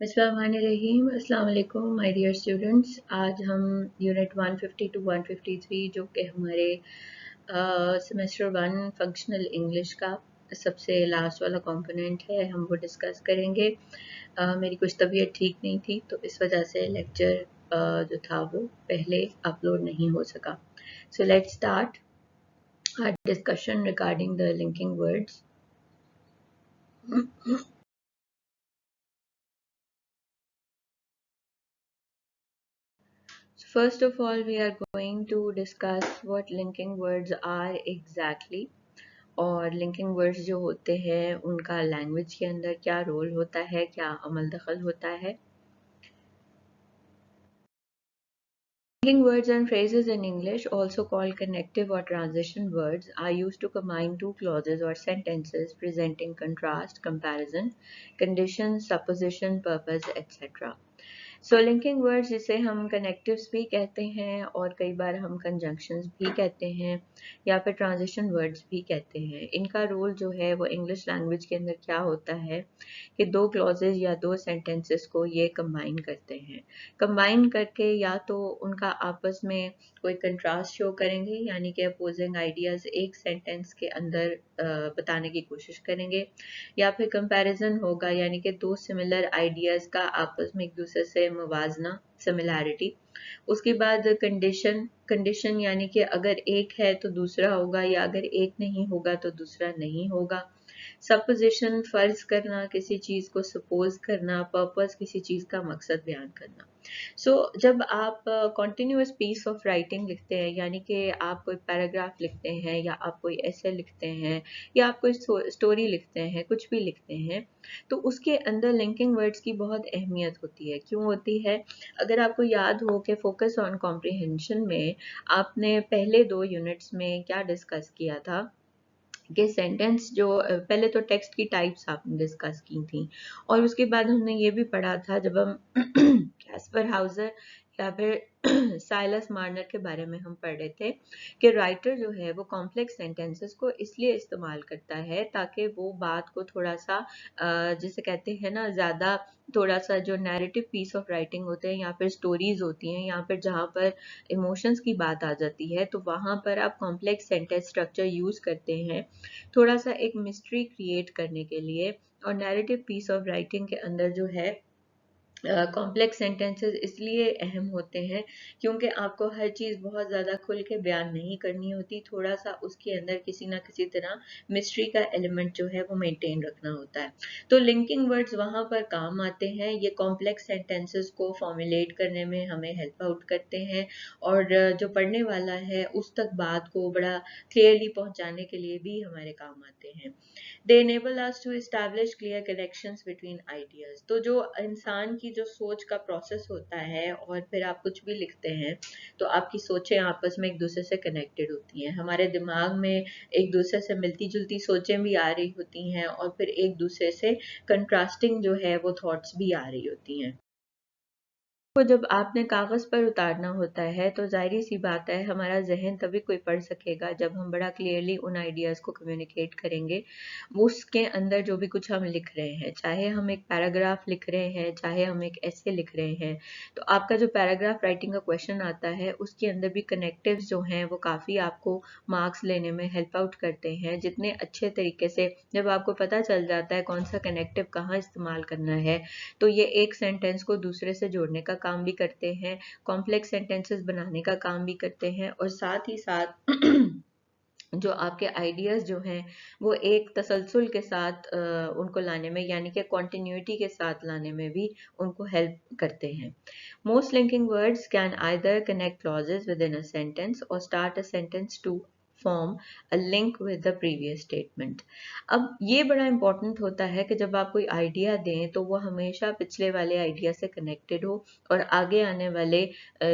बिस्मिल्लाहिर्रहमानिर्रहीम। अस्सलाम वालेकुम माय डियर स्टूडेंट्स। आज हम यूनिट 150 टू 153 जो कि हमारे सेमेस्टर 1 फंक्शनल इंग्लिश का सबसे लास्ट वाला कंपोनेंट है, हम वो डिस्कस करेंगे। मेरी कुछ तबीयत ठीक नहीं थी तो इस वजह से लेक्चर जो था वो पहले अपलोड नहीं हो सका। So let's start our discussion regarding the linking words. First of all, we are going to discuss what linking words are exactly, और लिंकिंग वर्ड्स जो होते हैं उनका लैंग्वेज के अंदर क्या रोल होता है, क्या अमल दखल होता है। Linking words and phrases in English, also called connective or transition words, are used to combine two clauses or sentences presenting contrast, comparison, condition, supposition, purpose, etc. So linking words जिसे हम connectives भी कहते हैं और कई बार हम conjunctions भी कहते हैं या फिर ट्रांजिशन वर्ड्स भी कहते हैं। इनका रोल जो है वो इंग्लिश लैंग्वेज के अंदर क्या होता है कि दो क्लॉजेज या दो सेंटेंसेस को ये कंबाइन करते हैं। कंबाइन करके या तो उनका आपस में कोई कंट्रास्ट शो करेंगे, यानी कि अपोजिंग आइडियाज एक सेंटेंस के अंदर बताने की कोशिश करेंगे, या फिर कंपैरिजन होगा, यानी कि दो सिमिलर आइडियाज का आपस में एक दूसरे से मुवाजना, सिमिलैरिटी। उसके बाद कंडीशन यानी कि अगर एक है तो दूसरा होगा, या अगर एक नहीं होगा तो दूसरा नहीं होगा। सपोजिशन फर्ज करना, किसी चीज को सपोज करना, पर्पस किसी चीज का मकसद बयान करना। जब आप कॉन्टिन्यूस पीस ऑफ राइटिंग लिखते हैं, यानी कि आप कोई पैराग्राफ लिखते हैं या आप कोई ऐसे लिखते हैं या आप कोई स्टोरी लिखते हैं, कुछ भी लिखते हैं, तो उसके अंदर लिंकिंग वर्ड्स की बहुत अहमियत होती है। क्यों होती है? अगर आपको याद हो कि फोकस ऑन कॉम्प्रिहेंशन में आपने पहले 2 यूनिट्स में क्या डिस्कस किया था कि सेंटेंस जो पहले तो टेक्स्ट की टाइप्स आपने डिस्कस की थी, और उसके बाद हमने ये भी पढ़ा था जब हम कैस्पर हाउजर या फिर साइलस मार्नर के बारे में हम पढ़ रहे थे कि राइटर जो है वो कॉम्प्लेक्स सेंटेंसेस को इसलिए इस्तेमाल करता है ताकि वो बात को थोड़ा सा जिसे कहते हैं ना, ज़्यादा थोड़ा सा जो नैरेटिव पीस ऑफ राइटिंग होते हैं या फिर स्टोरीज होती हैं या फिर जहाँ पर इमोशंस की बात आ जाती है, तो वहाँ पर आप कॉम्प्लेक्स सेंटेंस स्ट्रक्चर यूज़ करते हैं थोड़ा सा एक मिस्ट्री क्रिएट करने के लिए। और नैरेटिव पीस ऑफ राइटिंग के अंदर जो है कॉम्प्लेक्स सेंटेंसेस इसलिए अहम होते हैं क्योंकि आपको हर चीज़ बहुत ज़्यादा खुल के बयान नहीं करनी होती, थोड़ा सा उसके अंदर किसी ना किसी तरह मिस्ट्री का एलिमेंट जो है वो मेंटेन रखना होता है। तो लिंकिंग वर्ड्स वहाँ पर काम आते हैं, ये कॉम्प्लेक्स सेंटेंसेस को फॉर्मुलेट करने में हमें हेल्प आउट करते हैं, और जो पढ़ने वाला है उस तक बात को बड़ा क्लियरली पहुँचाने के लिए भी हमारे काम आते हैं। They enable us to establish clear connections between ideas। तो जो इंसान की जो सोच का प्रोसेस होता है और फिर आप कुछ भी लिखते हैं तो आपकी सोचें आपस में एक दूसरे से कनेक्टेड होती हैं। हमारे दिमाग में एक दूसरे से मिलती जुलती सोचें भी आ रही होती हैं और फिर एक दूसरे से कंट्रास्टिंग जो है वो थॉट्स भी आ रही होती हैं। को जब आपने कागज पर उतारना होता है तो जाहिर सी बात है हमारा जहन तभी कोई पढ़ सकेगा जब हम बड़ा क्लियरली उन आइडियाज़ को कम्युनिकेट करेंगे। उसके अंदर जो भी कुछ हम लिख रहे हैं, चाहे हम एक पैराग्राफ लिख रहे हैं, चाहे हम एक ऐसे लिख रहे हैं, तो आपका जो पैराग्राफ राइटिंग का क्वेश्चन आता है उसके अंदर भी कनेक्टिव्स जो हैं वो काफ़ी आपको मार्क्स लेने में हेल्प आउट करते हैं। जितने अच्छे तरीके से जब आपको पता चल जाता है कौन सा कनेक्टिव कहाँ इस्तेमाल करना है, तो ये एक सेंटेंस को दूसरे से जोड़ने का काम भी करते हैं, कॉम्प्लेक्स सेंटेंसेस बनाने का काम भी करते हैं, और साथ ही साथ जो आपके आइडियाज़ जो हैं वो एक तसलसल के साथ उनको लाने में, यानी कि कॉन्टिन्यूटी के साथ लाने में भी उनको हेल्प करते हैं। Most linking words can either connect clauses within a sentence or start a sentence to form a link with the previous statement. अब ये बड़ा इंपॉर्टेंट होता है कि जब आप कोई आइडिया दें तो वो हमेशा पिछले वाले आइडिया से कनेक्टेड हो और आगे आने वाले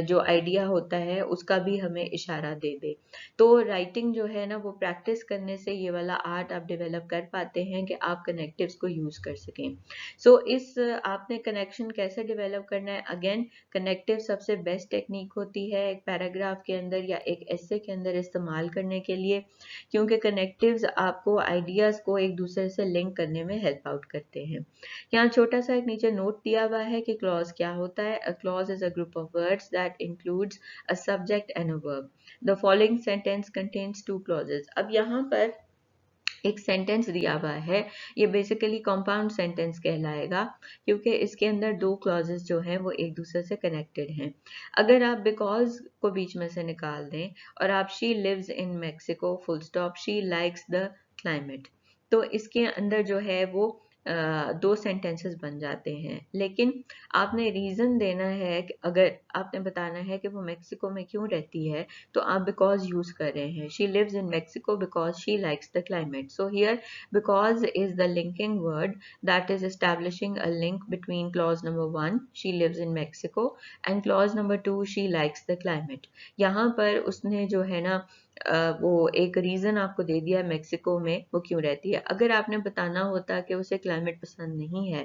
जो आइडिया होता है उसका भी हमें इशारा दे दे। तो राइटिंग जो है ना वो प्रैक्टिस करने से ये वाला आर्ट आप डेवलप कर पाते हैं कि आप कनेक्टिव्स को यूज कर सकें। इस आपने कनेक्शन कैसे डेवलप करना है? अगेन, कनेक्टिव सबसे बेस्ट टेक्निक होती है एक पैराग्राफ के अंदर या एक एसे के अंदर इस्तेमाल करने के लिए, क्योंकि कनेक्टिव्स आपको आइडियाज़ को एक दूसरे से लिंक करने में हेल्प आउट करते हैं। यहाँ छोटा सा एक नीचे नोट दिया हुआ है कि क्लॉज क्या होता है। A clause is a group of words that includes a subject and a verb. The following sentence contains two clauses. अब यहाँ पर एक सेंटेंस दिया हुआ है, ये बेसिकली कंपाउंड सेंटेंस कहलाएगा, क्योंकि इसके अंदर दो क्लॉजेस जो हैं वो एक दूसरे से कनेक्टेड हैं। अगर आप बिकॉज को बीच में से निकाल दें और आप she lives in Mexico full stop she likes the climate, तो इसके अंदर जो है वो दो सेंटेंसेस बन जाते हैं। लेकिन आपने रीज़न देना है कि अगर आपने बताना है कि वो मेक्सिको में क्यों रहती है, तो आप बिकॉज यूज कर रहे हैं। She lives in Mexico because she likes the climate. So here because is the linking word that is establishing a link between clause number 1 she lives in Mexico and clause number 2 she likes the climate. यहाँ पर उसने जो है ना वो एक reason आपको दे दिया मेक्सिको में वो क्यों रहती है। अगर आपने बताना होता कि उसे क्लाइमेट पसंद नहीं है,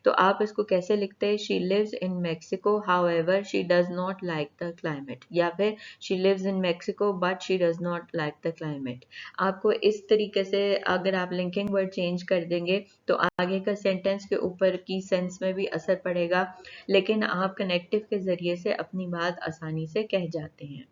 तो आप इसको कैसे लिखते हैं, she lives in Mexico however she does not like the climate, या फिर she lives in Mexico but she does not like the climate. आपको इस तरीके से अगर आप लिंकिंग वर्ड चेंज कर देंगे तो आगे का सेंटेंस के ऊपर की सेंस में भी असर पड़ेगा, लेकिन आप कनेक्टिव के जरिए से अपनी बात आसानी से कह जाते हैं।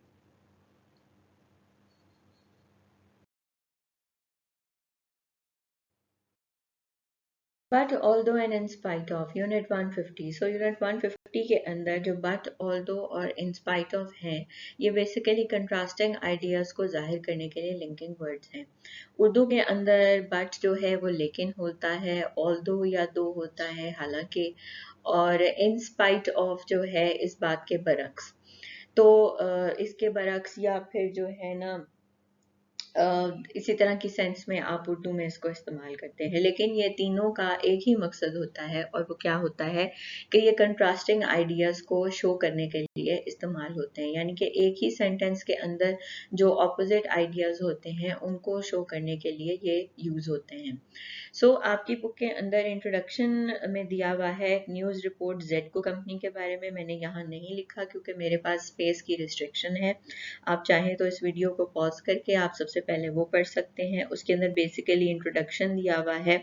But although and in spite of, unit 150। So unit 150 के अंदर जो बट ऑल्दो और इन स्पाइट ऑफ हैं, ये बेसिकली कंट्रास्टिंग आइडियाज को जाहिर करने के लिए लिंकिंग वर्ड्स हैं। उर्दू के अंदर बट जो है वो लेकिन होता है, ऑल्दो या दो होता है हालांकि, और इन स्पाइट ऑफ जो है इस बात के बरक्स। तो इसके बरक्स या फिर जो है ना इसी तरह की सेंस में आप उर्दू में इसको इस्तेमाल करते हैं। लेकिन ये तीनों का एक ही मकसद होता है, और वो क्या होता है कि ये कंट्रास्टिंग आइडियाज़ को शो करने के लिए इस्तेमाल होते हैं। यानी कि एक ही सेंटेंस के अंदर जो ऑपोजिट आइडियाज़ होते हैं उनको शो करने के लिए ये यूज़ होते हैं। सो आपकी बुक के अंदर इंट्रोडक्शन में दिया हुआ है न्यूज़ रिपोर्ट जेडको कंपनी के बारे में। मैंने यहाँ नहीं लिखा क्योंकि मेरे पास स्पेस की रिस्ट्रिक्शन है। आप चाहें तो इस वीडियो को पॉज करके आप सबसे पहले वो पढ़ सकते हैं। उसके अंदर बेसिकली इंट्रोडक्शन दिया हुआ है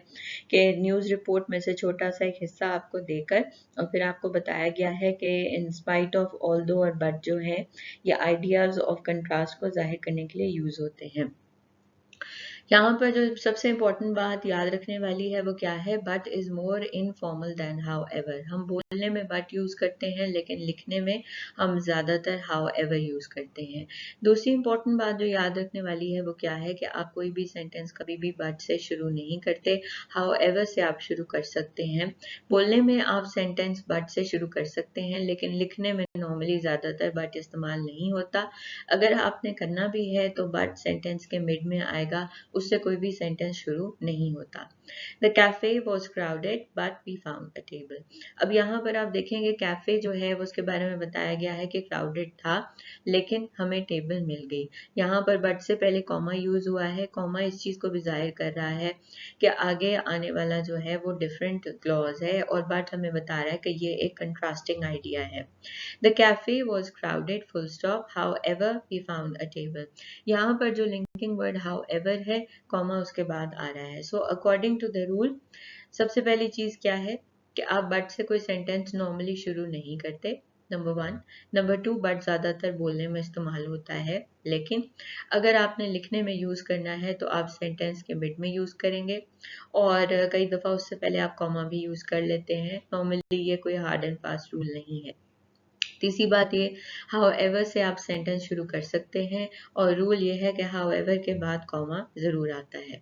कि न्यूज़ रिपोर्ट में से छोटा सा एक हिस्सा आपको देकर और फिर आपको बताया गया है कि इन स्पाइट ऑफ ऑल दो और बट जो है ये आइडियाज़ ऑफ कंट्रास्ट को जाहिर करने के लिए यूज़ होते हैं। यहाँ पर जो सबसे इम्पोर्टेंट बात याद रखने वाली है वो क्या है, but is more informal than however. हम बोलने में बट यूज करते हैं लेकिन लिखने में हम ज्यादातर हाउ एवर यूज करते हैं। दूसरी इम्पोर्टेंट बात जो याद रखने वाली है वो क्या है कि आप कोई भी सेंटेंस कभी भी बट से शुरू नहीं करते, हाउ एवर से आप शुरू कर सकते हैं। बोलने में आप सेंटेंस बट से शुरू कर सकते हैं, लेकिन लिखने में नॉर्मली ज्यादातर बट इस्तेमाल नहीं होता। अगर आपने करना भी है तो बट सेंटेंस के मिड में आएगा, उससे कोई भी सेंटेंस शुरू नहीं होता। The cafe was crowded but we found a table. अब यहाँ पर आप देखेंगे कैफे जो है वो उसके बारे में बताया गया है कि क्राउडेड था लेकिन हमें टेबल मिल गई। यहाँ पर बट से पहले कॉमा यूज हुआ है। कॉमा इस चीज को भी जाहिर कर रहा है कि आगे आने वाला जो है वो डिफरेंट क्लॉज है, और बट हमें बता रहा है कि ये एक कंट्रास्टिंग आइडिया है। The cafe was crowded full stop, however we found a table। यहाँ पर जो लिंकिंग वर्ड however है, कॉमा उसके बाद आ रहा है। So according to the rule सबसे पहली चीज क्या है कि आप बट से कोई सेंटेंस नॉर्मली शुरू नहीं करते, नंबर 1। नंबर 2, बट ज्यादातर बोलने में इस्तेमाल होता है, लेकिन अगर आपने लिखने में यूज करना है तो आप सेंटेंस के मिड में यूज करेंगे, और कई दफा उससे पहले आप कॉमा भी यूज कर लेते हैं। नॉर्मली ये कोई हार्ड एंड फास्ट रूल नहीं है। तीसरी बात ये, हाउएवर से आप सेंटेंस शुरू कर सकते हैं, और रूल ये है कि हाउएवर के बाद कॉमा जरूर आता है।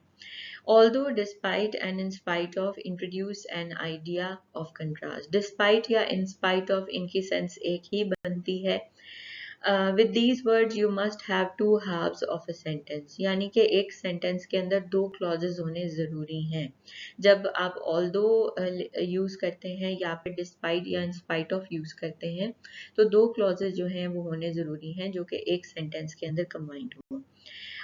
Although, despite and in spite of introduce an idea of contrast। Despite या in spite of इनकी सेंस एक ही बनती है। With these words you must have two halves of a sentence। यानी कि एक सेंटेंस के अंदर दो क्लॉजेज होने ज़रूरी हैं। जब आप although यूज़ करते हैं या फिर डिस्पाइट या इन स्पाइट ऑफ यूज़ करते हैं, तो दो क्लॉजेज जो हैं वो होने ज़रूरी हैं जो कि एक सेंटेंस के अंदर कंबाइंड हो।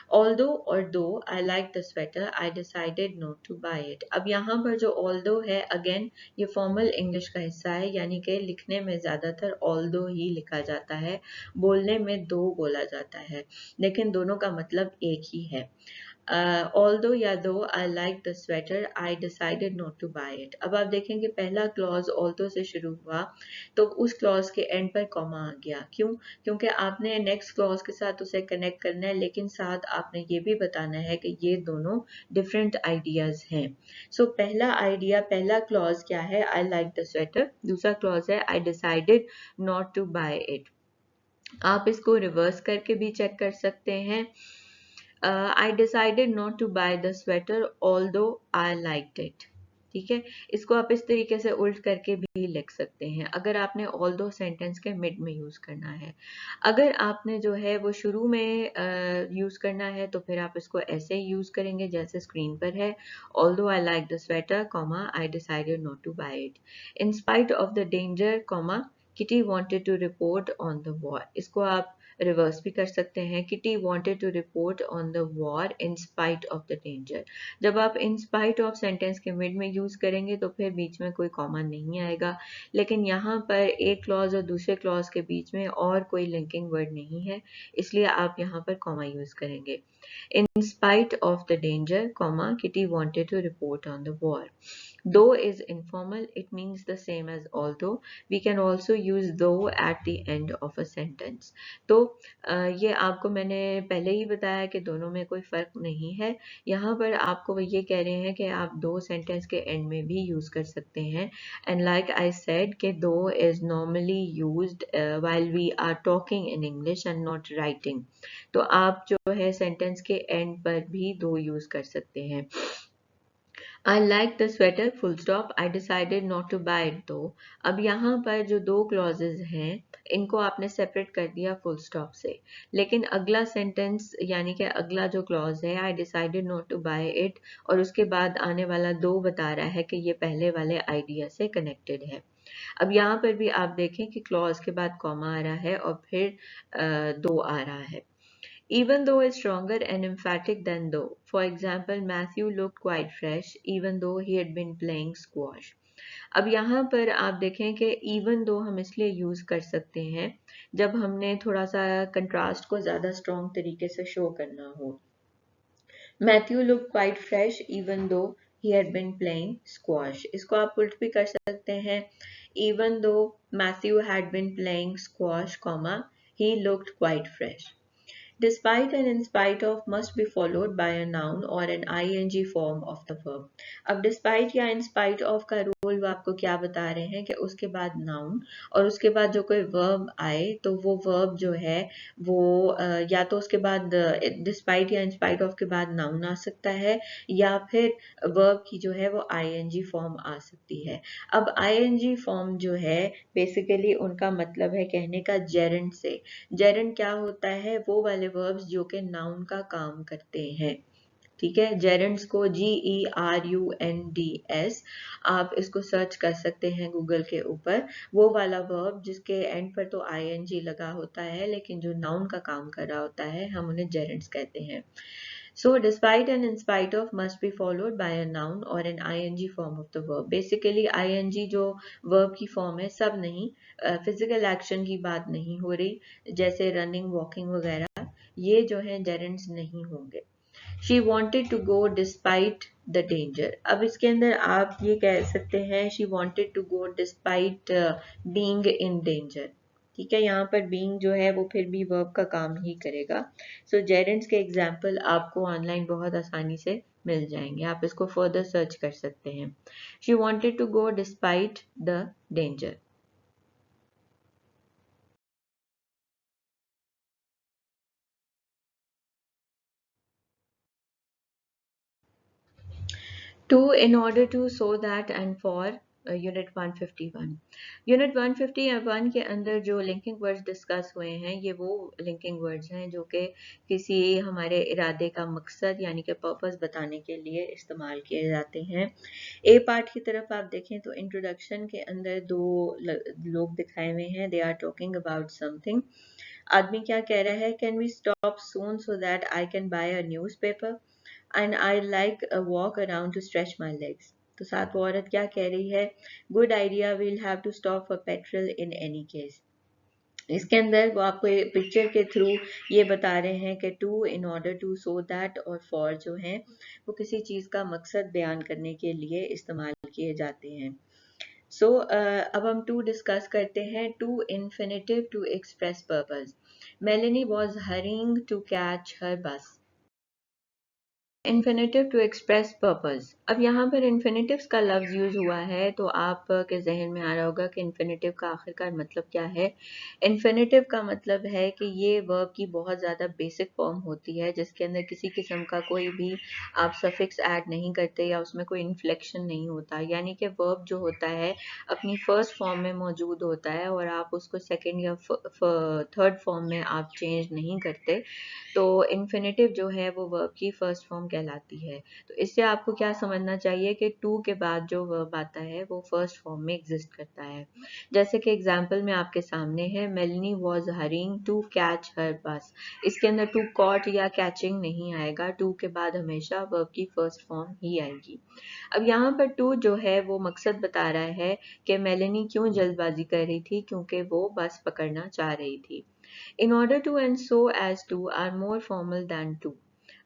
Although और though I like the sweater, I decided not to buy it. अब यहाँ पर जो although है, again ये फॉर्मल इंग्लिश का हिस्सा है, यानी कि लिखने में ज़्यादातर although ही लिखा जाता है, बोलने में दो बोला जाता है, लेकिन दोनों का मतलब एक ही है। although या though I like the sweater, I decided not to buy it. अब आप देखेंगे पहला क्लॉज although से शुरू हुआ, तो उस क्लॉज के एंड पर कॉमा आ गया। क्यों? क्योंकि आपने नेक्स्ट क्लॉज के साथ उसे कनेक्ट करना है, लेकिन साथ आपने ये भी बताना है कि ये दोनों डिफरेंट आइडियाज हैं। सो पहला आइडिया, पहला क्लॉज क्या है? I like the sweater। दूसरा क्लॉज है I decided not to buy it। आप इसको रिवर्स करके भी चेक कर सकते हैं। I decided not to buy the sweater although I liked it। ठीक है, इसको आप इस तरीके से उल्ट करके भी लिख सकते हैं, अगर आपने although सेंटेंस के मिड में यूज करना है। अगर आपने जो है वो शुरू में यूज करना है, तो फिर आप इसको ऐसे ही यूज करेंगे जैसे स्क्रीन पर है। although I like the sweater, I decided not to buy it। in spite of the danger, Kitty wanted to report on the war। इसको आप रिवर्स भी कर सकते हैं। Kitty wanted to report on the war in spite of the danger। जब आप in spite of sentence के mid में यूज करेंगे तो फिर बीच में कोई कॉमा नहीं आएगा, लेकिन यहाँ पर एक क्लॉज और दूसरे क्लॉज के बीच में और कोई लिंकिंग वर्ड नहीं है, इसलिए आप यहाँ पर कॉमा यूज करेंगे। In spite of the danger, Kitty wanted to report on the war। Though is informal, it means the same as although। We can also use though at the end of a sentence। तो ये आपको मैंने पहले ही बताया कि दोनों में कोई फ़र्क नहीं है। यहाँ पर आपको वो ये कह रहे हैं कि आप दो सेंटेंस के एंड में भी यूज़ कर सकते हैं। एंड लाइक आई सेड कि though is normally used while we are talking in English and not writing। तो आप जो है सेंटेंस के एंड पर भी दो यूज़ कर सकते हैं। I like the sweater full stop। I decided not to buy it though। अब यहाँ पर जो दो क्लॉजेज हैं, इनको आपने सेपरेट कर दिया फुल स्टॉप से, लेकिन अगला सेंटेंस यानी कि अगला जो क्लॉज है I decided not to buy it, और उसके बाद आने वाला दो बता रहा है कि ये पहले वाले आइडिया से कनेक्टेड है। अब यहाँ पर भी आप देखें कि क्लॉज के बाद कॉमा आ रहा है और फिर दो आ रहा है। Even though is stronger and emphatic than though। For example, Matthew looked quite fresh even though he had been playing squash। अब यहाँ पर आप देखें कि even though हम इसलिए यूज कर सकते हैं जब हमने थोड़ा सा कंट्रास्ट को ज्यादा स्ट्रॉन्ग तरीके से शो करना हो। Matthew looked quite fresh even though he had been playing squash। इसको आप उल्ट भी कर सकते हैं। Even though Matthew had been playing squash, he looked quite fresh। Despite and in spite of must be followed by a noun or an ing form of the verb। अब despite या in spite of का rule वो आपको क्या बता रहे हैं कि उसके बाद noun और उसके बाद जो कोई verb आए तो वो verb जो है वो या तो उसके बाद despite या in spite of के बाद noun आ सकता है, या फिर verb की जो है वो ing form आ सकती है। अब ing form जो है बेसिकली उनका मतलब है कहने का gerund से। जेरंड क्या होता है? वो वाले वर्ब्स जो कि नाउन का काम करते हैं। ठीक है, जेरंड्स को GERUNDS आप इसको सर्च कर सकते हैं गूगल के ऊपर। वो वाला वर्ब जिसके एंड पर तो ing लगा होता है, लेकिन जो नाउन का काम कर रहा होता है, हम उन्हें जेरंड्स कहते हैं। So, despite and in spite of must be followed by a noun or an ing form of the verb। Basically, ing जो verb की form है, सब नहीं, physical action की बात नहीं हो रही, जैसे running, walking वगैरह, ये जो है gerunds नहीं होंगे। She wanted to go despite the danger। अब इसके अंदर आप ये कह सकते हैं she wanted to go despite being in danger। ठीक है, यहाँ पर being जो है वो फिर भी verb का काम ही करेगा। सो जेरेंट्स के एग्जाम्पल आपको ऑनलाइन बहुत आसानी से मिल जाएंगे, आप इसको फर्दर सर्च कर सकते हैं। She wanted to go despite the danger. To, in order to, so that and for। Unit 151। Unit 151 के अंदर जो लिंकिंग वर्ड्स डिस्कस हुए हैं, ये वो लिंकिंग वर्ड्स हैं जो कि किसी हमारे इरादे का मकसद यानी कि पर्पस बताने के लिए इस्तेमाल किए जाते हैं। ए पार्ट की तरफ आप देखें तो इंट्रोडक्शन के अंदर दो लोग दिखाए हुए हैं, they are talking about something. आदमी क्या कह रहा है, can we stop soon so that I can buy a newspaper and I like a walk around to stretch my legs. तो साथ वो औरत क्या कह रही है, good idea, we'll have to stop for petrol in any case. इसके अंदर वो आपको पिक्चर के थ्रू ये बता रहे हैं कि to, in order to, so that और फॉर जो हैं वो किसी चीज़ का मकसद बयान करने के लिए इस्तेमाल किए जाते हैं। सो अब हम टू डिस्कस करते हैं। To infinitive to express purpose. Melanie was hurrying to catch her bus. Infinitive to express purpose. अब यहाँ पर इन्फिनेटिव्स का लफ्ज यूज हुआ है तो आप के जहन में आ रहा होगा कि इन्फिनेटिव का आखिरकार मतलब क्या है। इन्फिनेटिव का मतलब है कि ये वर्ब की बहुत ज़्यादा बेसिक फॉर्म होती है जिसके अंदर किसी किस्म का कोई भी आप सफिक्स ऐड नहीं करते या उसमें कोई इन्फ्लेक्शन नहीं होता, यानी कि वर्ब जो होता है अपनी फर्स्ट फॉर्म में मौजूद होता है और आप उसको सेकेंड या थर्ड फॉर्म में आप चेंज नहीं करते। तो इन्फिनेटिव जो है वो वर्ब की फर्स्ट फॉर्म कहलाती है। तो इससे आपको क्या समझना चाहिए कि टू के बाद जो वर्ब आता है वो फर्स्ट फॉर्म में एग्जिस्ट करता है। जैसे कि एग्जांपल में आपके सामने है, Melanie was hurrying to catch her bus. इसके अंदर टू कॉट या कैचिंग नहीं आएगा, टू के बाद हमेशा वर्ब की फर्स्ट फॉर्म ही आएगी। अब यहाँ पर टू जो है वो मकसद बता रहा है कि मेलनी क्यों जल्दबाजी कर रही थी, क्योंकि वो बस पकड़ना चाह रही थी। In order to and so as to are more formal than to।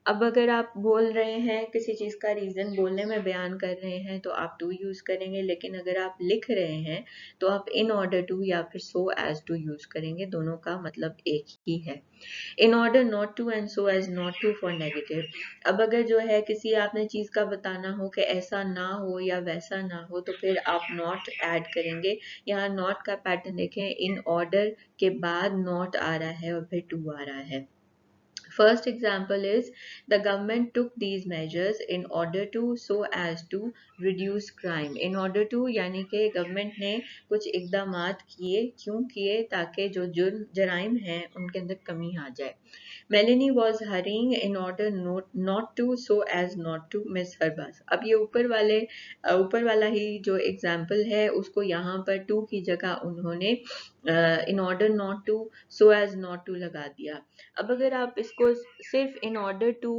अब अगर आप बोल रहे हैं किसी चीज़ का रीज़न बोलने में बयान कर रहे हैं तो आप टू यूज़ करेंगे, लेकिन अगर आप लिख रहे हैं तो आप इन ऑर्डर टू या फिर सो एज टू यूज़ करेंगे। दोनों का मतलब एक ही है। In order not to and so as not to for negative. अब अगर जो है किसी आपने चीज़ का बताना हो कि ऐसा ना हो या वैसा ना हो तो फिर आप नॉट ऐड करेंगे। यहाँ नॉट का पैटर्न देखें, इन ऑर्डर के बाद नॉट आ रहा है और फिर टू आ रहा है। First example is the government took these measures in order to so as to reduce crime। in order to यानी कि गवर्नमेंट ने कुछ इकदामात किए, क्यों किए, ताकि जो जुर्म जराइम हैं उनके अंदर कमी आ जाए। Melanie was hurrying in order not to so as not to miss her bus. अब ये ऊपर वाला ही जो एग्जाम्पल है उसको यहाँ पर टू की जगह उन्होंने in order not to so as not to लगा दिया। अब अगर आप इसको सिर्फ इन ऑर्डर टू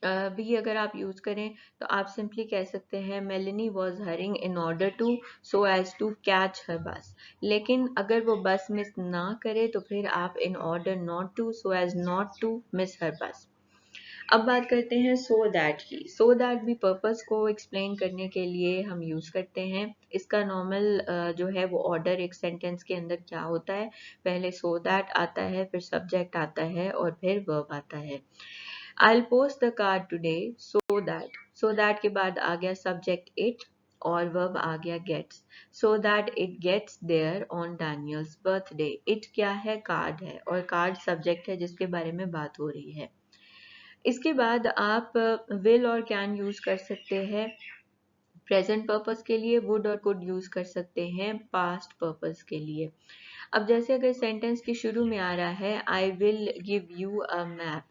भी अगर आप यूज करें तो आप सिंपली कह सकते हैं Melanie was hurrying in order to so as to catch her bus. लेकिन अगर वो बस मिस ना करे तो फिर आप in order not to so as not to miss her bus. अब बात करते हैं सो दैट की। सो दैट भी पर्पस को एक्सप्लेन करने के लिए हम यूज करते हैं। इसका नॉर्मल जो है वो ऑर्डर एक सेंटेंस के अंदर क्या होता है, पहले सो दैट आता है, फिर सब्जेक्ट आता है और फिर वर्ब आता है। I'll post the card today so that के बाद आ गया सब्जेक्ट इट और वर्ब आ गया gets. so that it gets there on Daniel's birthday। It क्या है, कार्ड है और कार्ड सब्जेक्ट है जिसके बारे में बात हो रही है। इसके बाद आप विल और कैन यूज कर सकते हैं प्रेजेंट पर्पस के लिए, वुड और कुड यूज कर सकते हैं पास्ट पर्पस के लिए। अब जैसे अगर सेंटेंस के शुरू में आ रहा है I will give you a map,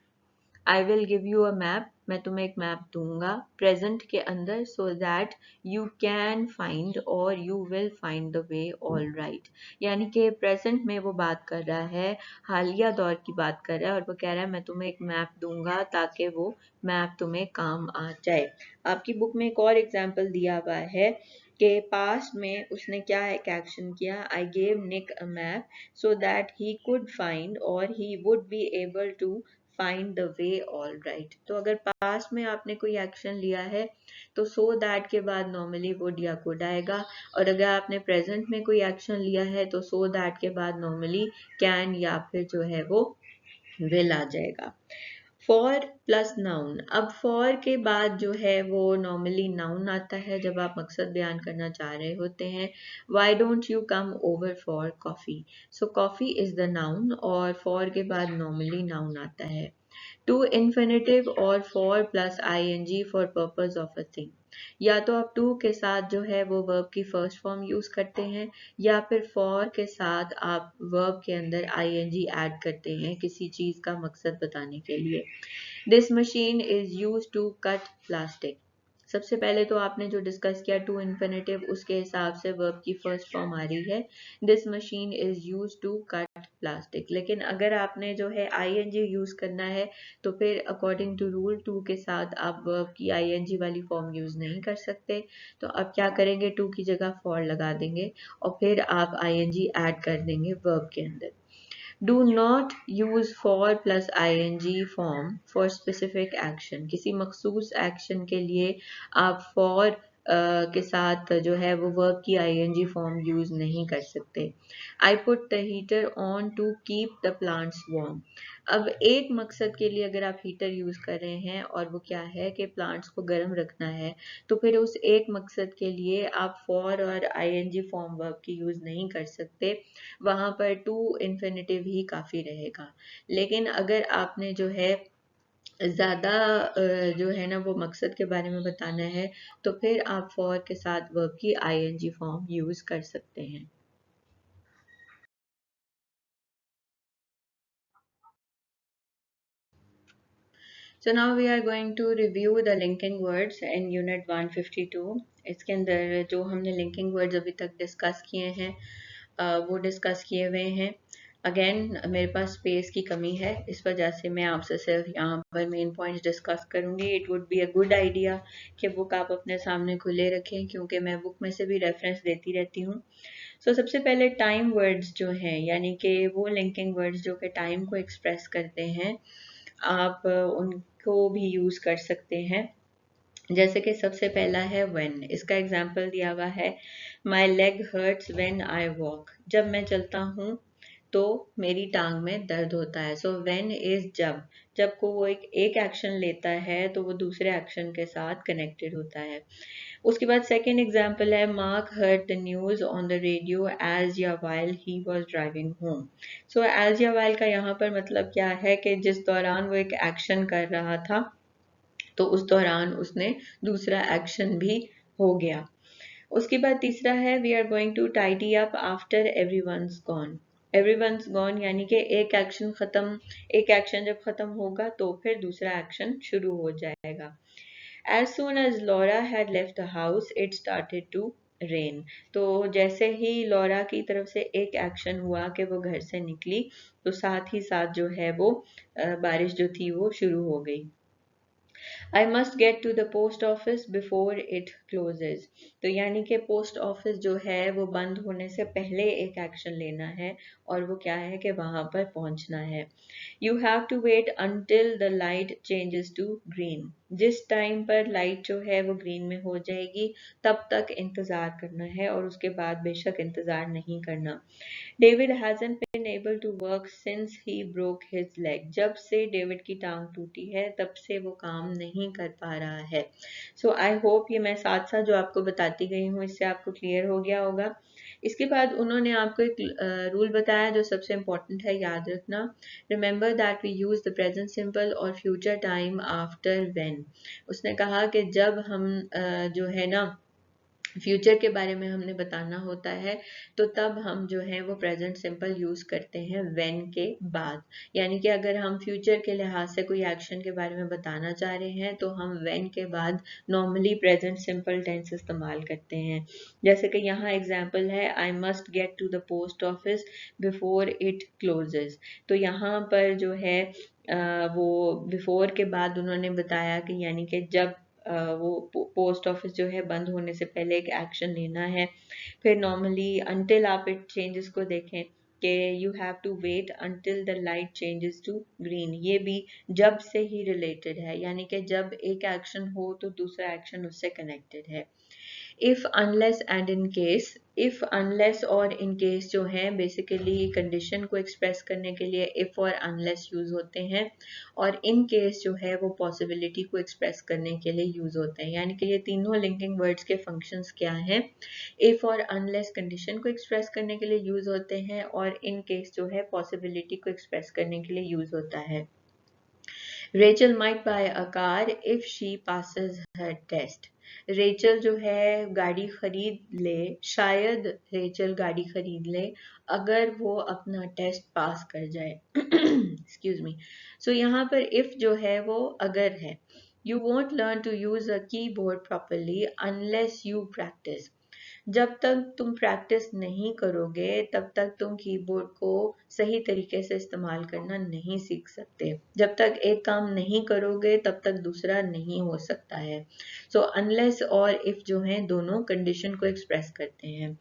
I will give you a map, मैं तुम्हें एक मैप दूंगा प्रेजेंट के अंदर, so that you can find or you will find the way all right. यानी कि प्रेजेंट में वो बात कर रहा है, हालिया दौर की बात कर रहा है और वो कह रहा है मैं तुम्हें एक मैप दूंगा ताकि वो मैप तुम्हें काम आ जाए। आपकी बुक में एक और एग्जाम्पल दिया हुआ है कि पास्ट में उसने क्या एक एक्शन किया, I gave Nick a map so that he could find or he would be able to find the way all right. तो अगर पास्ट में आपने कोई एक्शन लिया है तो सो दैट के बाद नॉर्मली वुड या कुड आएगा, और अगर आपने प्रेजेंट में कोई एक्शन लिया है तो सो दैट के बाद नॉर्मली कैन या फिर जो है वो विल आ जाएगा। For plus noun. अब फॉर के बाद जो है वो नॉर्मली नाउन आता है जब आप मकसद बयान करना चाह रहे होते हैं। Why don't you come over for coffee. So coffee is the noun और फॉर के बाद नॉर्मली नाउन आता है। टू इन्फिनेटिव और for plus ing for purpose of a thing. या तो आप टू के साथ जो है वो वर्ब की फर्स्ट फॉर्म यूज करते हैं या फिर फॉर के साथ आप वर्ब के अंदर ing ऐड करते हैं किसी चीज का मकसद बताने के लिए। This machine is use to cut plastic. सबसे पहले तो आपने जो डिस्कस किया टू इन्फिनेटिव, उसके हिसाब से वर्ब की फर्स्ट फॉर्म आ रही है this machine is use to cut plastic. लेकिन अगर आपने जो है आईएनजी यूज करना है तो फिर अकॉर्डिंग टू रूल 2 के साथ आप वर्ब की आईएनजी वाली फॉर्म यूज नहीं कर सकते। तो अब क्या करेंगे, टू की जगह फॉर लगा देंगे और फिर आप आईएनजी ऐड कर देंगे वर्ब के अंदर। Do not use for plus ing form for specific action। किसी मखसूस एक्शन के लिए आप for के साथ जो है वो वर्ब की ing फॉर्म यूज नहीं कर सकते। I put the heater on to keep the plants warm। अब एक मकसद के लिए अगर आप हीटर यूज कर रहे हैं और वो क्या है कि प्लांट्स को गर्म रखना है, तो फिर उस एक मकसद के लिए आप फॉर और ing फॉर्म वर्ब की यूज नहीं कर सकते, वहां पर टू इन्फिनेटिव ही काफी रहेगा। लेकिन अगर आपने जो है ज्यादा जो है ना वो मकसद के बारे में बताना है, तो फिर आप फॉर के साथ वर्ब की आईएनजी फॉर्म यूज कर सकते हैं। So now we are going to review the linking words in unit 152। इसके अंदर जो हमने linking words अभी तक डिस्कस किए हैं वो डिस्कस किए हुए हैं। अगेन मेरे पास स्पेस की कमी है, इस वजह से मैं आपसे सिर्फ यहाँ पर मेन पॉइंट्स डिस्कस करूंगी। It would be a good idea कि बुक आप अपने सामने खुले रखें, क्योंकि मैं बुक में से भी रेफरेंस देती रहती हूँ। सो सबसे पहले टाइम वर्ड्स जो हैं, यानी कि वो लिंकिंग वर्ड्स जो कि टाइम को एक्सप्रेस करते हैं, आप उनको भी यूज कर सकते हैं। जैसे कि सबसे पहला है when। इसका एग्जाम्पल दिया हुआ है My leg hurts when I walk। जब मैं चलता हूँ तो मेरी टांग में दर्द होता है। सो when इज जब, जब को वो एक एक्शन लेता है तो वो दूसरे एक्शन के साथ कनेक्टेड होता है। उसके बाद सेकेंड एग्जाम्पल है Mark heard the news on the radio as या while he was driving home. So as या वाइल का यहाँ पर मतलब क्या है कि जिस दौरान वो एक एक्शन कर रहा था तो उस दौरान उसने दूसरा एक्शन भी हो गया। उसके बाद तीसरा है we are going to tidy up after everyone's gone. Everyone's gone यानी कि एक एक्शन खत्म, एक एक्शन जब खत्म होगा तो फिर दूसरा एक्शन शुरू हो जाएगा। As soon as Laura had left the house, it started to rain। तो जैसे ही लॉरा की तरफ से एक एक्शन हुआ कि वो घर से निकली, तो साथ ही साथ जो है वो बारिश जो थी वो शुरू हो गई। I must get to the post office before it closes. तो यानी कि पोस्ट ऑफिस जो है वो बंद होने से पहले एक एक्शन लेना है, और वो क्या है कि वहां पर पहुंचना है। You have to wait until the light changes to green. जिस टाइम पर लाइट जो है वो ग्रीन में हो जाएगी तब तक इंतजार करना है, और उसके बाद बेशक इंतजार नहीं करना। David hasn't been able to work since he broke his leg। जब से डेविड की टांग टूटी है तब से वो काम नहीं कर पा रहा है। सो आई होप ये मैं साथ साथ जो आपको बताती गई हूँ इससे आपको क्लियर हो गया होगा। इसके बाद उन्होंने आपको एक रूल बताया जो सबसे इम्पोर्टेंट है, याद रखना। Remember that we use the present simple और फ्यूचर टाइम आफ्टर व्हेन। उसने कहा कि जब हम जो है ना फ्यूचर के बारे में हमने बताना होता है तो तब हम जो है वो प्रेजेंट सिंपल यूज करते हैं व्हेन के बाद। यानी कि अगर हम फ्यूचर के लिहाज से कोई एक्शन के बारे में बताना चाह रहे हैं तो हम व्हेन के बाद नॉर्मली प्रेजेंट सिंपल टेंस इस्तेमाल करते हैं। जैसे कि यहाँ एग्जांपल है I must get to the post office before it closes. तो यहाँ पर जो है वो बिफोर के बाद उन्होंने बताया कि यानी कि जब वो पोस्ट ऑफिस जो है बंद होने से पहले एक एक्शन लेना है। फिर नॉर्मली अंटिल आप इट चेंजेस को देखें कि you have to wait until the light changes to green, ये भी जब से ही रिलेटेड है, यानी कि जब एक एक्शन हो तो दूसरा एक्शन उससे कनेक्टेड है। If unless and in case, if unless और इन केस जो है बेसिकली कंडीशन को एक्सप्रेस करने के लिए इफ और अनलेस यूज होते हैं, और इन केस जो है वो पॉसिबिलिटी को एक्सप्रेस करने के लिए यूज होते हैं। यानी कि ये तीनों लिंकिंग वर्ड्स के फंक्शंस क्या हैं, इफ और अनलेस कंडीशन को एक्सप्रेस करने के लिए यूज होते हैं, और इन केस जो है पॉसिबिलिटी को एक्सप्रेस करने के लिए यूज होता है। Rachel might buy a car if she passes her test. Rachel जो है गाड़ी खरीद ले, शायद रेचल गाड़ी खरीद ले अगर वो अपना टेस्ट पास कर जाए। Excuse me. सो यहाँ पर इफ जो है वो अगर है। You won't learn to use a keyboard properly unless you practise. जब तक तुम प्रैक्टिस नहीं करोगे तब तक तुम कीबोर्ड को सही तरीके से इस्तेमाल करना नहीं सीख सकते। जब तक एक काम नहीं करोगे तब तक दूसरा नहीं हो सकता है। सो अनलेस और इफ जो है दोनों कंडीशन को एक्सप्रेस करते हैं।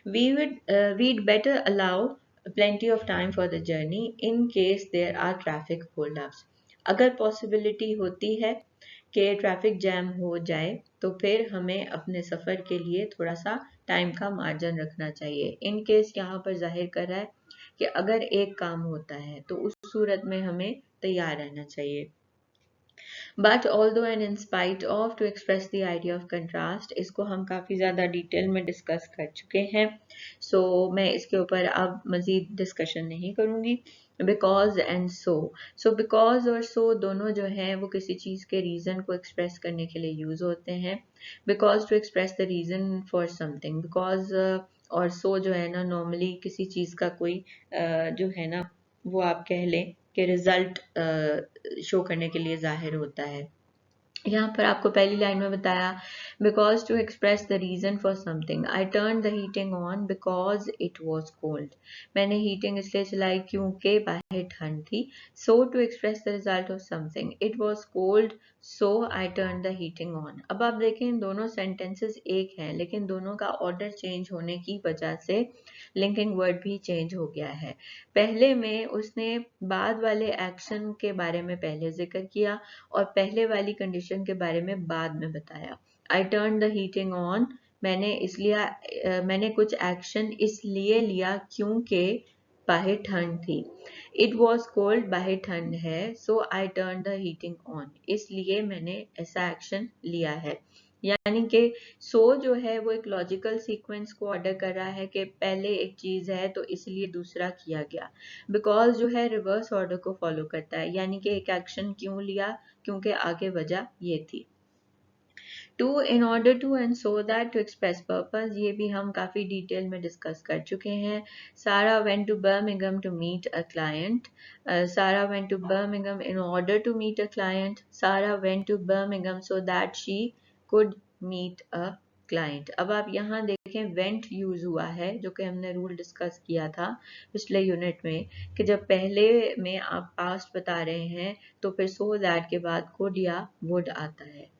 We'd better allow plenty of time for the journey in case there are traffic holdups. अगर पॉसिबिलिटी होती है कि ट्रैफिक जैम हो जाए तो फिर हमें अपने सफ़र के लिए थोड़ा सा टाइम का मार्जिन रखना चाहिए। इन केस यहाँ पर जाहिर कर रहा है कि अगर एक काम होता है तो उस सूरत में हमें तैयार रहना चाहिए। But although and in spite of to express the idea of contrast, इसको हम काफ़ी ज़्यादा डिटेल में डिस्कस कर चुके हैं। सो मैं इसके ऊपर अब मज़ीद डिस्कशन नहीं करूँगी। बिकॉज एंड सो बिकॉज और सो दोनों जो हैं वो किसी चीज़ के रीज़न को एक्सप्रेस करने के लिए यूज़ होते हैं। Because to express the reason for something, because और सो जो है ना नॉर्मली किसी चीज़ का कोई जो है ना वो आप कह लें कि रिजल्ट शो करने के लिए जाहिर होता है। यहाँ पर आपको पहली लाइन में बताया because to express the reason for something I turn the heating on because it was cold. मैंने हीटिंग इसलिए चलाई क्योंकि बाहर ठंड थी। So to express the result of something it was cold so I turn the heating on. अब आप देखें इन दोनों सेंटेंसेस एक हैं लेकिन दोनों का ऑर्डर चेंज होने की वजह से लिंकिंग वर्ड भी चेंज हो गया है। पहले में उसने बाद वाले एक्शन के बारे में पहले जिक्र किया और पहले वाली कंडीशन के बारे में बाद में बताया। आई टर्न द हीटिंग ऑन, मैंने कुछ एक्शन इसलिए लिया क्योंकि बाहर ठंड थी। इट वॉज कोल्ड, बाहर ठंड है। So I turn the heating on, इसलिए मैंने ऐसा एक्शन लिया है। यानी कि सो जो है वो एक लॉजिकल सीक्वेंस को ऑर्डर कर रहा है कि पहले एक चीज़ है तो इसलिए दूसरा किया गया। बिकॉज जो है रिवर्स ऑर्डर को फॉलो करता है, यानी कि एक एक्शन क्यों लिया क्योंकि आगे वजह ये थी। To, in order to and so that, to express purpose, ये भी हम काफ़ी डिटेल में डिस्कस कर चुके हैं। Sarah went to Birmingham to meet a client. Sarah went to Birmingham in order to meet a client. Sarah went to Birmingham so that she could meet a client. अब आप यहाँ देखें went use हुआ है जो कि हमने rule discuss किया था पिछले यूनिट में कि जब पहले में आप पास्ट बता रहे हैं तो फिर सो दैट के बाद कुड या वुड आता है।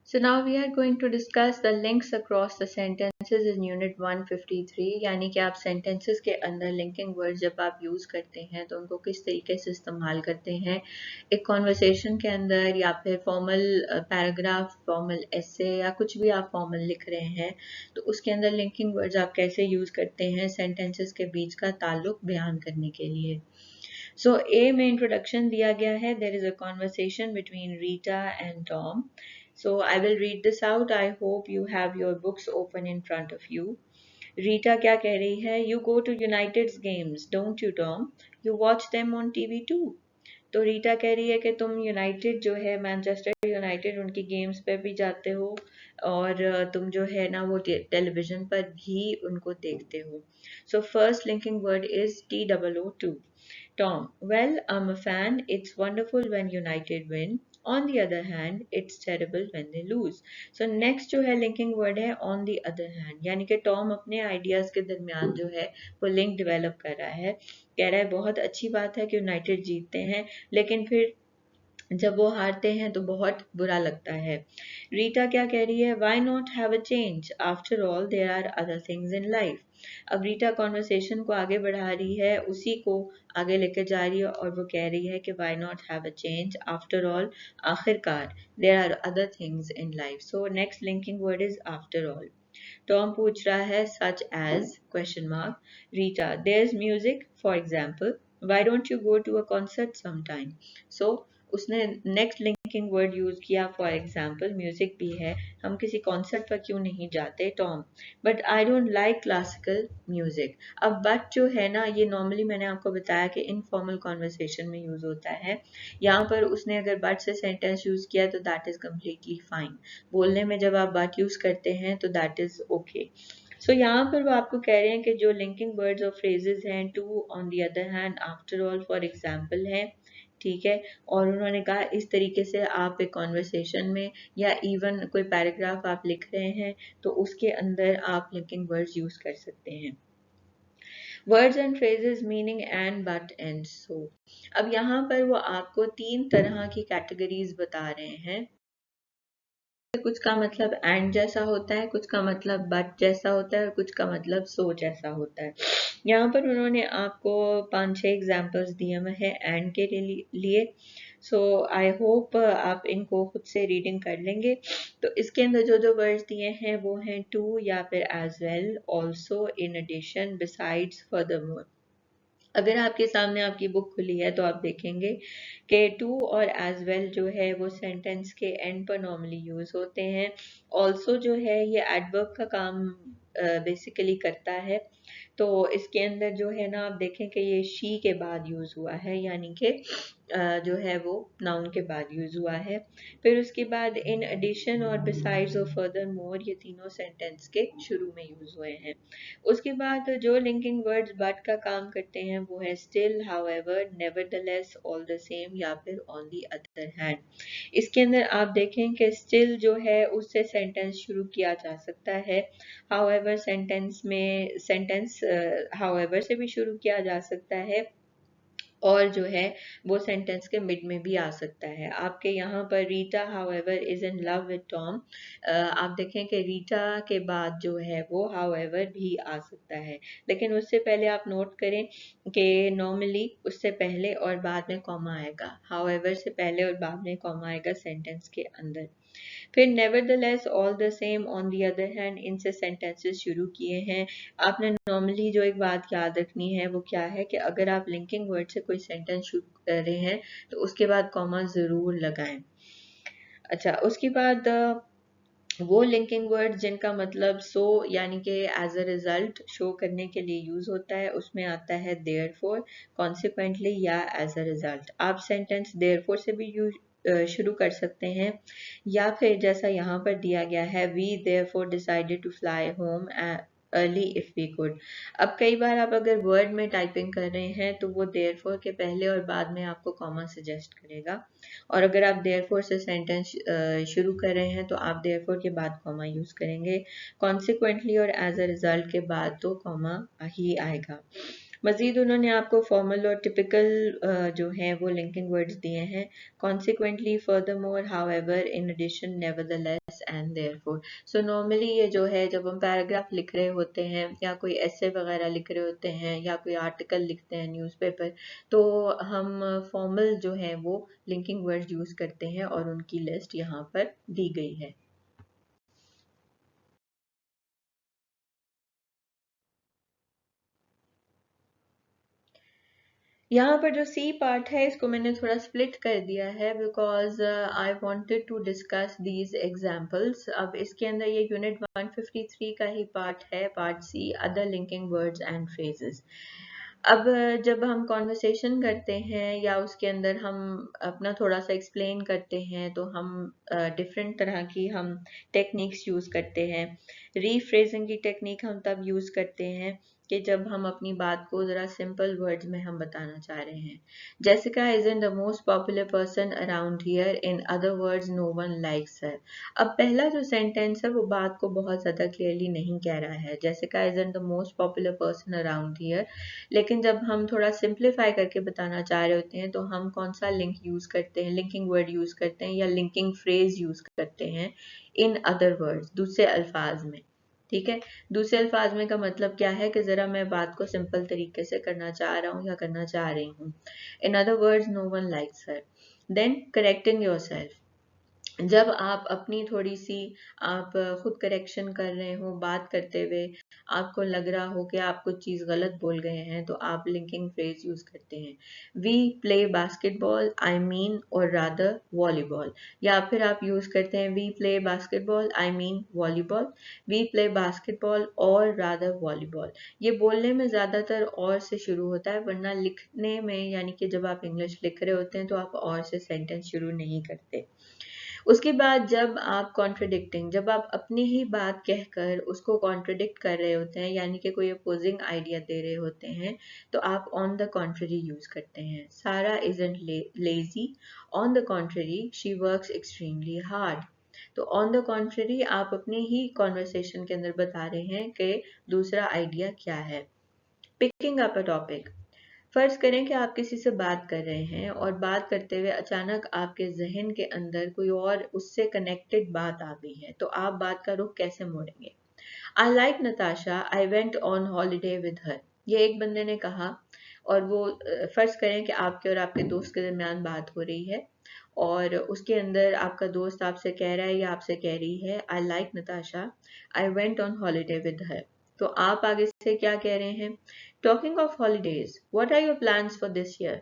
So now we are going to discuss the links across the sentences in unit 153, यानी कि आप sentences के अंदर linking words जब आप use करते हैं तो उनको किस तरीके से इस्तेमाल करते हैं एक conversation के अंदर या फिर formal paragraph, formal essay या कुछ भी आप formal लिख रहे हैं तो उसके अंदर linking words आप कैसे use करते हैं sentences के बीच का ताल्लुक बयान करने के लिए। So A में introduction दिया गया है, there is a conversation between Rita and Tom. So I will read this out. I hope you have your books open in front of you. Rita क्या कह रही है? You go to United's games, don't you, Tom? You watch them on TV too. तो रीटा कह रही है कि तुम यूनाइटेड जो है मैनचेस्टर यूनाइटेड उनकी गेम्स पे भी जाते हो और तुम जो है ना वो टेलीविजन पर भी उनको देखते हो। So first linking word is TOO2। Tom, well, I'm a fan. It's wonderful when United win. On the other hand, it's terrible when they lose. So next जो है linking word है on the other hand, यानी कि Tom अपने ideas के दरमियान जो है वो link develop कर रहा है, कह रहा है बहुत अच्छी बात है कि यूनाइटेड जीतते हैं लेकिन फिर जब वो हारते हैं तो बहुत बुरा लगता है। रीटा क्या कह रही है? Why not have a change? After all, there are other things in life. अब रीटा कॉन्वर्सेशन को आगे बढ़ा रही है, उसी को आगे लेकर जा रही है और वो कह रही है कि why not have a change? After all, आखिरकार there are other things in life. So next linking word is after all. Tom पूछ रहा है such as question mark Rita, there's music for example, why don't you go to a concert sometime? So उसने next linking word use किया for example music भी है, हम किसी concert पर क्यों नहीं जाते Tom, but I don't like classical music. अब बट जो है ना ये नॉर्मली मैंने आपको बताया कि इनफॉर्मल कॉन्वर्सेशन में यूज होता है, यहाँ पर उसने अगर बट से सेंटेंस यूज किया तो दैट इज कम्प्लीटली फाइन। बोलने में जब आप बट यूज करते हैं तो दैट इज ओके। सो यहाँ पर वो आपको कह रहे हैं कि जो लिंकिंग वर्ड्स और फ्रेजेस हैं to, on the other hand, after all, for example है, ठीक है। और उन्होंने कहा इस तरीके से आप एक कॉन्वर्सेशन में या इवन कोई पैराग्राफ आप लिख रहे हैं तो उसके अंदर आप लिंकिंग वर्ड्स यूज कर सकते हैं। Words and phrases meaning and but and so. अब यहाँ पर वो आपको 3 तरह की कैटेगरीज बता रहे हैं। कुछ का मतलब एंड जैसा होता है, कुछ का मतलब बट जैसा होता है और कुछ का मतलब सो जैसा होता है। यहाँ पर उन्होंने आपको 5-6 एग्जाम्पल्स दिए हुए हैं एंड के लिए। सो आई होप आप इनको खुद से रीडिंग कर लेंगे। तो इसके अंदर जो जो वर्ड्स दिए हैं वो हैं टू या फिर as well, also, in addition, besides, furthermore. अगर आपके सामने आपकी बुक खुली है तो आप देखेंगे कि टू और एज वेल जो है वो सेंटेंस के एंड पर नॉर्मली यूज होते हैं। ऑल्सो जो है ये एडवर्ब का काम बेसिकली करता है। तो इसके अंदर जो है ना आप देखें कि ये शी के बाद यूज हुआ है, यानी कि जो है वो नाउन के बाद यूज हुआ है। फिर उसके बाद इन एडिशन और बिसाइड्स और फर्दर मोर, ये तीनों सेंटेंस के शुरू में यूज हुए हैं। उसके बाद जो लिंकिंग वर्ड्स बट का काम करते हैं वो है still, however, nevertheless, all the same या फिर ऑन द अदर हैंड। इसके अंदर आप देखें कि स्टिल जो है उससे सेंटेंस शुरू किया जा सकता है। हाउएवर सेंटेंस हाउएवर से भी शुरू किया जा सकता है और जो है वो सेंटेंस के मिड में भी आ सकता है। आपके यहाँ पर Rita however is in love with Tom, आप देखें कि रीटा के बाद जो है वो हाउएवर भी आ सकता है, लेकिन उससे पहले आप नोट करें कि नॉर्मली उससे पहले और बाद में कॉमा आएगा। हाउएवर से पहले और बाद में कॉमा आएगा सेंटेंस के अंदर। फिर nevertheless, all the same, on the other hand, इनसे सेंटेंसेस शुरू किए हैं। आपने नॉर्मली जो एक बात याद रखनी है वो क्या है कि अगर आप लिंकिंग वर्ड से कोई सेंटेंस शुरू कर रहे हैं तो उसके बाद कॉमा ज़रूर लगाएं। अच्छा, उसके बाद वो लिंकिंग वर्ड जिनका मतलब सो यानी कि एज अ रिजल्ट शो करने के लिए यूज होता है, उसमें आता है देयरफॉर, कॉन्सिक्वेंटली या एज अ रिजल्ट। आप सेंटेंस देयरफॉर से भी शुरू कर सकते हैं या फिर जैसा यहाँ पर दिया गया है we therefore decided to fly home early if we could. अब कई बार आप अगर वर्ड में टाइपिंग कर रहे हैं तो वो देयरफॉर के पहले और बाद में आपको कॉमा सजेस्ट करेगा, और अगर आप देयरफॉर से सेंटेंस शुरू कर रहे हैं तो आप देयरफॉर के बाद कॉमा यूज करेंगे। कॉन्सिक्वेंटली और एज अ रिजल्ट के बाद तो कॉमा ही आएगा। मजीद उन्होंने आपको फॉर्मल और टिपिकल जो हैं वो लिंकिंग वर्ड्स दिए हैं। Consequently, furthermore, however, in addition, nevertheless and therefore. So normally ये जो है जब हम पैराग्राफ लिख रहे होते हैं या कोई ऐसे वगैरह लिख रहे होते हैं या कोई आर्टिकल लिखते हैं न्यूज़पेपर, तो हम फॉर्मल जो है वो लिंकिंग वर्ड्स यूज करते हैं और उनकी लिस्ट यहाँ पर दी गई है। यहाँ पर जो सी पार्ट है इसको मैंने थोड़ा स्प्लिट कर दिया है because I wanted to discuss these examples. अब इसके अंदर ये यूनिट 153 का ही पार्ट है, part C, other linking words and phrases. अब जब हम कॉन्वर्सेशन करते हैं या उसके अंदर हम अपना थोड़ा सा एक्सप्लेन करते हैं तो हम डिफरेंट तरह की हम टेक्निक्स यूज़ करते हैं। रीफ्रेजिंग की टेक्निक हम तब यूज़ करते हैं कि जब हम अपनी बात को ज़रा सिंपल वर्ड्स में हम बताना चाह रहे हैं। Jessica is in the most popular person around here, in other words no one likes her. अब पहला जो सेंटेंस है वो बात को बहुत ज़्यादा क्लियरली नहीं कह रहा है, Jessica is in the most popular person around here. लेकिन जब हम थोड़ा सिंप्लीफाई करके बताना चाह रहे होते हैं तो हम कौन सा लिंक यूज़ करते हैं, लिंकिंग वर्ड यूज़ करते हैं या लिंकिंग फ्रेज यूज़ करते हैं, इन अदर वर्ड्स, दूसरे अल्फाज में। ठीक है, दूसरे अल्फाज में का मतलब क्या है कि ज़रा मैं बात को सिंपल तरीके से करना चाह रहा हूँ या करना चाह रही हूँ। In other words no one likes her. Then correcting yourself, जब आप अपनी थोड़ी सी आप खुद करेक्शन कर रहे हो बात करते हुए, आपको लग रहा हो कि आप कुछ चीज़ गलत बोल गए हैं तो आप लिंकिंग फ्रेज यूज़ करते हैं। We play basketball, I mean or rather volleyball, या फिर आप यूज़ करते हैं we play basketball, I mean volleyball, we play basketball or rather volleyball. ये बोलने में ज़्यादातर और से शुरू होता है, वरना लिखने में यानी कि जब आप इंग्लिश लिख रहे होते हैं तो आप और से सेंटेंस शुरू नहीं करते। उसके बाद जब आप अपनी ही बात कहकर उसको कॉन्ट्रडिक्ट कर रहे होते हैं, यानी कि कोई अपोजिंग आइडिया दे रहे होते हैं, तो आप ऑन द कॉन्ट्ररी यूज करते हैं। सारा isn't lazy, on the contrary she works extremely hard. तो ऑन द कॉन्ट्ररी आप अपने ही कॉन्वर्सेशन के अंदर बता रहे हैं कि दूसरा आइडिया क्या है। Picking up a topic. फर्ज करें कि आप किसी से बात कर रहे हैं और बात करते हुए अचानक आपके जहन के अंदर कोई और उससे कनेक्टेड बात आ गई है, तो आप बात का रुख कैसे मोड़ेंगे? I like Natasha, I went on holiday with her. ये एक बंदे ने कहा, और वो फर्ज करें कि आपके और आपके दोस्त के दरमियान बात हो रही है और उसके अंदर आपका दोस्त आपसे कह रहा है या आपसे कह रही है, I like Natasha, I went on holiday with her. तो आप आगे से क्या कह रहे हैं? Talking of holidays, what are your plans for this year?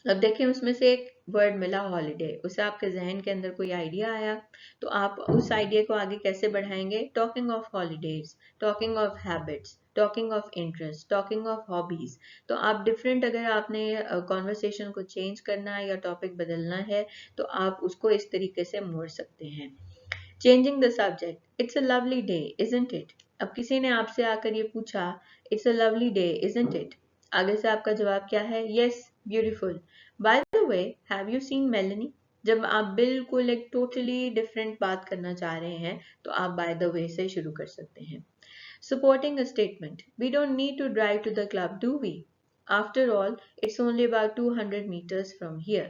अब देखिए उसमें से एक वर्ड मिला हॉलीडे, उससे आपके जहन के अंदर कोई आइडिया आया, तो आप उस आइडिया को आगे कैसे बढ़ाएंगे? Talking of holidays, talking of habits, talking of interest, talking of hobbies. तो आप डिफरेंट, अगर आपने कॉन्वर्सेशन को चेंज करना है या टॉपिक बदलना है, तो आप उसको इस तरीके से मोड़ सकते हैं। Changing the subject, it's a lovely day isn't it? अब किसी ने आपसे आकर ये पूछा, it's a lovely day isn't it? आगे से आपका जवाब क्या है? Yes, beautiful. By the way, have you seen Meloni? जब आप बिल्कुल एक टोटली डिफरेंट बात करना चाह रहे हैं, तो आप बाय द वे से शुरू कर सकते हैं। Supporting a statement, we don't need to drive to the club, do we? After all, it's only about 200 meters from here.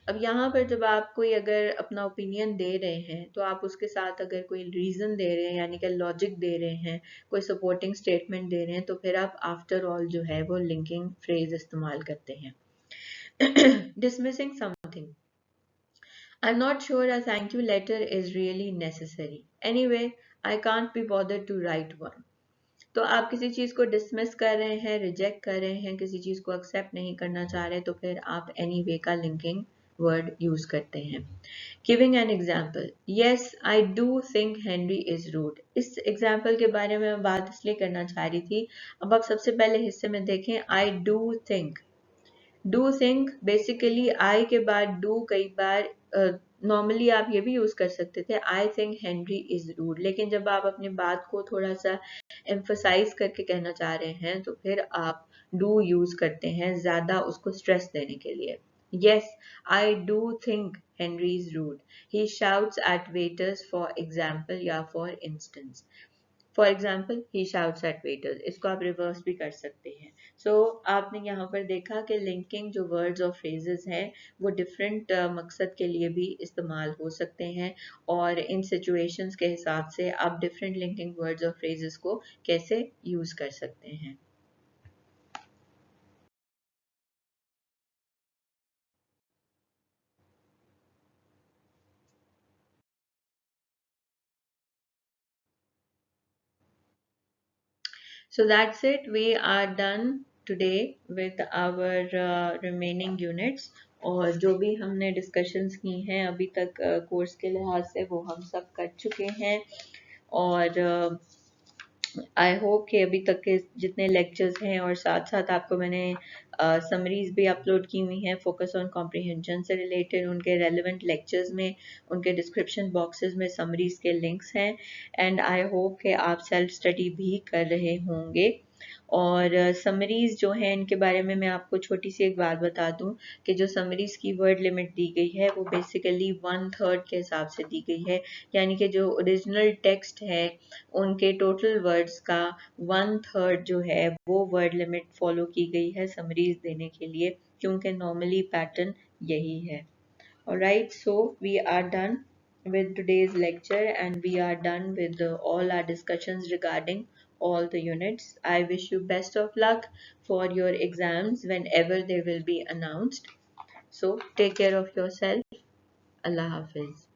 अब यहाँ पर जब आप कोई अगर अपना ओपिनियन दे रहे हैं, तो आप उसके साथ अगर कोई रीजन दे रहे हैं, यानी कि लॉजिक दे रहे हैं, कोई सपोर्टिंग स्टेटमेंट दे रहे हैं, तो फिर आप आफ्टर ऑल जो है वो लिंकिंग फ्रेज इस्तेमाल करते हैं। Dismissing something, I'm not sure a thank you letter is really necessary. Anyway, I can't be bothered to write one. तो आप किसी चीज़ को डिसमिस कर रहे हैं, रिजेक्ट कर रहे हैं, किसी चीज़ को एक्सेप्ट नहीं करना चाह रहे, तो फिर आप एनी वे का लिंकिंग वर्ड यूज करते हैं। Giving an example, yes I do think Henry is rude. इस एग्जाम्पल के बारे में मैं बात इसलिए करना चाह रही थी। अब आप सबसे पहले हिस्से में देखें, आई do think. Do think basically I के बाद डू कई बार नॉर्मली आप ये भी यूज कर सकते थे, I think Henry is rude, लेकिन जब आप अपनी बात को थोड़ा सा एम्फसाइज करके कहना चाह रहे हैं, तो फिर आप डू यूज करते हैं ज्यादा उसको स्ट्रेस देने के लिए। Yes, I do think Henry is rude, he shouts at waiters for example या for instance. For example, he shouts at waiters, इसको आप रिवर्स भी कर सकते हैं। सो आपने यहाँ पर देखा कि लिंकिंग जो वर्ड्स और फ्रेजेस हैं, वो डिफरेंट मकसद के लिए भी इस्तेमाल हो सकते हैं, और इन सिचुएशंस के हिसाब से आप डिफरेंट लिंकिंग वर्ड्स और फ्रेजेस को कैसे यूज कर सकते हैं। So that's it. We are done today with our remaining units. और जो भी हमने डिस्कशंस की हैं अभी तक कोर्स के लिहाज से, वो हम सब कर चुके हैं। और आई होप कि अभी तक के जितने लेक्चर्स हैं, और साथ साथ आपको मैंने समरीज भी अपलोड की हुई हैं फोकस ऑन कॉम्प्रिहेंशन से रिलेटेड, उनके रेलेवेंट लेक्चर्स में उनके डिस्क्रिप्शन बॉक्सेस में समरीज के लिंक्स हैं। एंड आई होप कि आप सेल्फ स्टडी भी कर रहे होंगे। और समरीज जो हैं, इनके बारे में मैं आपको छोटी सी एक बात बता दूं कि जो समरीज की वर्ड लिमिट दी गई है, वो बेसिकली 1/3 के हिसाब से दी गई है, यानी कि जो ओरिजिनल टेक्स्ट है उनके टोटल वर्ड्स का 1/3 जो है वो वर्ड लिमिट फॉलो की गई है समरीज देने के लिए, क्योंकि नॉर्मली पैटर्न यही है। Alright, so we are done with today's lecture, and we are done with all our discussions regarding all the units. I wish you best of luck for your exams whenever they will be announced. So take care of yourself. Allah Hafiz.